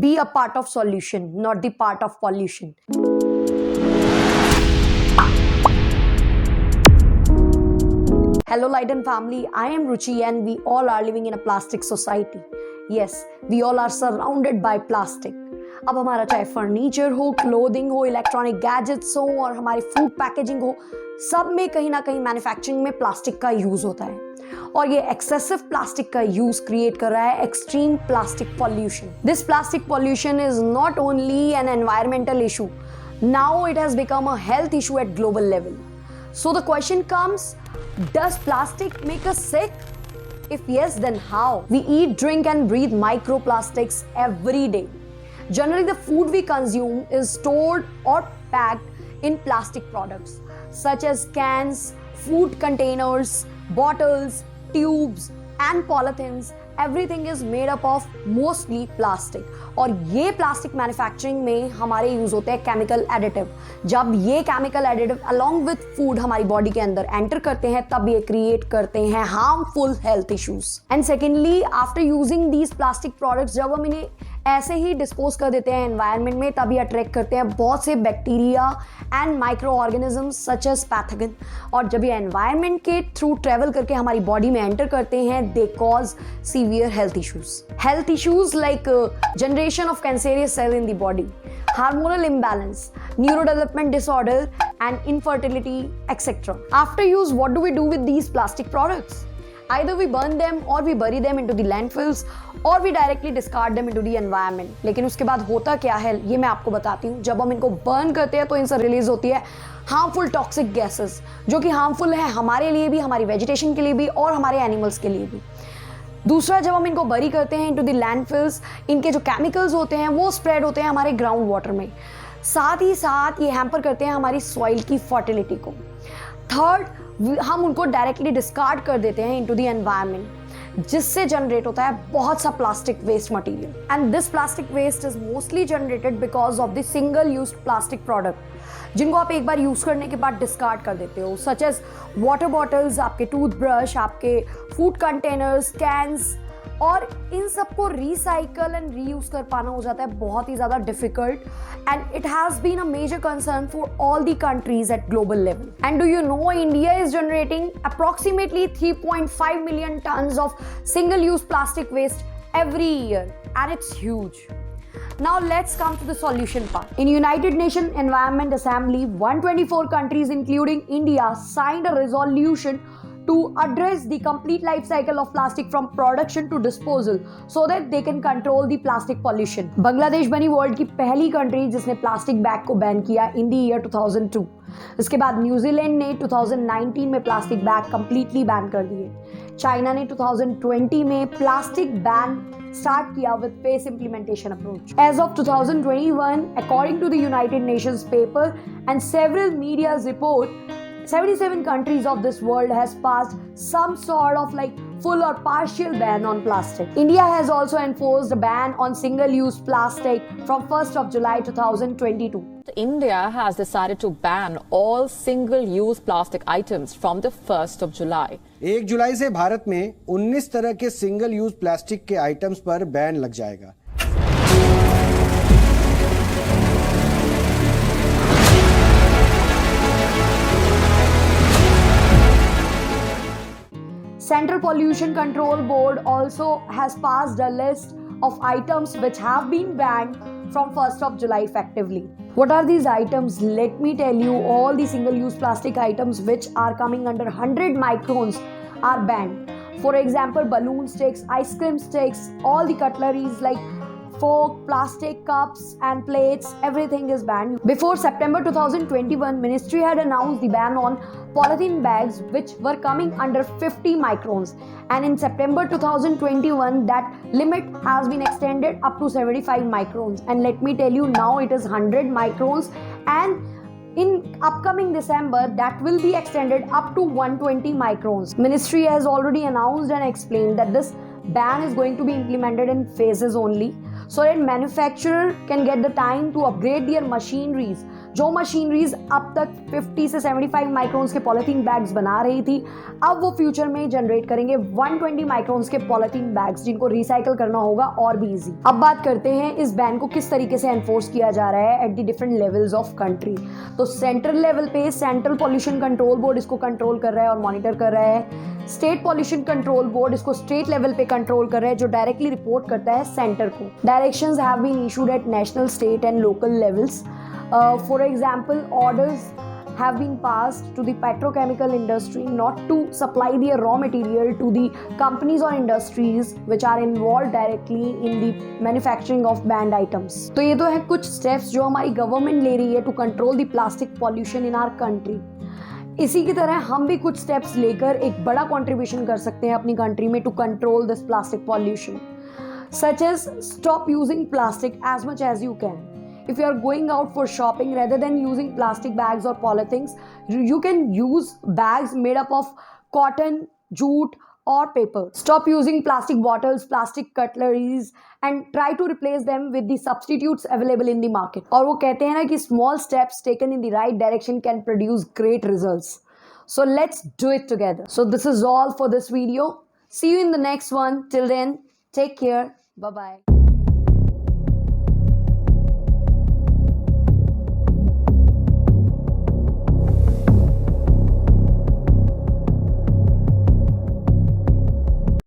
Be a part of solution, not the part of pollution. Hello Lighten family, I am Ruchi and we all are living in a plastic society. Yes, we all are surrounded by plastic. अब हमारा चाहे furniture हो, clothing हो, electronic gadgets हो और हमारी food packaging हो, सब में कहीं ना कहीं मैन्युफैक्चरिंग में प्लास्टिक का यूज होता है और ये एक्सेसिव प्लास्टिक का यूज क्रिएट कर रहा है extreme plastic pollution. This plastic pollution is not only an environmental issue, now it has become a health issue at global level. So the question comes, does plastic make us sick? If yes, then how? We eat, drink and breathe microplastics every day. Generally, the food we consume is stored or packed in plastic products such as cans, food containers, bottles, tubes and polythenes. Everything is made up of mostly plastic. और ये plastic manufacturing में हमारे use होते हैं chemical additive. जब ये chemical additive along with food हमारी body के अंदर एंटर करते हैं तब ये क्रिएट करते हैं harmful health issues. And secondly, after using these plastic products, जब हम इन्हें ऐसे ही डिस्पोज कर देते हैं एनवायरनमेंट में, तभी अट्रैक्ट करते हैं बहुत से bacteria and microorganisms such as pathogen. और जब ये एनवायरनमेंट के थ्रू ट्रेवल करके हमारी बॉडी में एंटर करते हैं, they cause severe health issues. Health issues like generation of cancerous cell in the body, hormonal imbalance, neurodevelopment disorder and infertility, etc. After use, what do we do with these plastic products? Either we burn them or we bury them into the landfills or we directly discard them into the environment. लेकिन उसके बाद होता क्या है ये मैं आपको बताती हूँ. जब हम इनको बर्न करते हैं तो इनसे रिलीज होती है हार्मफुल टॉक्सिक गैसेस, जो कि हार्मफुल है हमारे लिए भी, हमारी वेजिटेशन के लिए भी और हमारे एनिमल्स के लिए भी. दूसरा, जब हम इनको बरी करते हैं इनटू द लैंडफिल्स, इनके जो केमिकल्स होते हैं वो स्प्रेड होते हैं हमारे ग्राउंड वाटर में. साथ ही साथ ये हैम्पर करते हैं हमारी सॉइल की फर्टिलिटी को. थर्ड, हम उनको डायरेक्टली डिस्कार्ड कर देते हैं इनटू द एनवायरनमेंट, जिससे जनरेट होता है बहुत सा plastic waste material. And this plastic waste is mostly generated because of the single use plastic product, जिनको आप एक बार यूज करने के बाद डिस्कार्ड कर देते हो, सच एज वाटर बॉटल्स, आपके टूथब्रश, आपके फूड कंटेनर्स, कैंस. और इन सबको रिसाइकल एंड रीयूज कर पाना हो जाता है बहुत ही ज़्यादा difficult. And it has been a major concern for all the countries at global level. And do you know, India is generating approximately 3.5 million tons of single use plastic waste every year, and it's huge. Now let's come to the solution part. In United Nations Environment Assembly, 124 countries including India signed a resolution to address the complete life cycle of plastic from production to disposal so that they can control the plastic pollution. Bangladesh बनी world की पहली country जिसने plastic bag को ban किया in the year 2002. इसके बाद New Zealand ने 2019 में प्लास्टिक बैग कंप्लीटली बैन कर दिए. चाइना ने 2020 में प्लास्टिक बैन स्टार्ट किया with phase implementation approach. As of 2021, according to the United Nations paper and several medias report, 77 countries of this world has passed some sort of like full or partial ban on plastic. India has also enforced a ban on single-use plastic from 1st of July 2022. India has decided to ban all single-use plastic items from the 1st of July. 1 जुलाई से भारत में 19 तरह के single use plastic के items पर ban लग जाएगा. Central Pollution Control Board also has passed a list of items which have been banned from 1st of July effectively. What are these items? Let me tell you, all the single-use plastic items which are coming under 100 microns are banned. For example, balloon sticks, ice cream sticks, all the cutleries like fork, plastic cups and plates, everything is banned. Before September 2021, Ministry had announced the ban on polythene bags which were coming under 50 microns, and in September 2021 that limit has been extended up to 75 microns, and let me tell you, now it is 100 microns, and in upcoming December that will be extended up to 120 microns. Ministry has already announced and explained that this ban is going to be implemented in phases only, so that manufacturer can get the time to upgrade their machineries जो machineries अब तक 50 से 75 microns के polythene bags बना रही थी, अब वो फ्यूचर में जनरेट करेंगे 120 माइक्रोन्स के पॉलिथीन बैग्स, जिनको रिसाइकल करना होगा और भी इजी। अब बात करते हैं इस बैन को किस तरीके से एनफोर्स किया जा रहा है at the different levels of country. तो सेंट्रल लेवल पे सेंट्रल पॉल्यूशन कंट्रोल बोर्ड इसको कंट्रोल कर रहा है और मॉनिटर कर रहा है। स्टेट पॉल्यूशन कंट्रोल बोर्ड इसको स्टेट लेवल पे कंट्रोल कर रहा है, जो डायरेक्टली रिपोर्ट करता है सेंटर को। Directions have been issued at national, state and local levels. For example, orders have been passed to the petrochemical industry not to supply the raw material to the companies or industries which are involved directly in the manufacturing of banned items. तो ये तो है कुछ steps जो हमारी government ले रही है to control the plastic pollution in our country. इसी की तरह हम भी कुछ स्टेप्स लेकर एक बड़ा कंट्रीब्यूशन कर सकते हैं अपनी कंट्री में to control this plastic pollution, such as stop using plastic as much as you can. If you are going out for shopping, rather than using plastic bags or polythenes, you can use bags made up of cotton, jute or paper. Stop using plastic bottles, plastic cutleries and try to replace them with the substitutes available in the market. और वो कहते हैं ना कि small steps taken in the right direction can produce great results. So let's do it together. So this is all for this video. See you in the next one. Till then, take care. Bye-bye.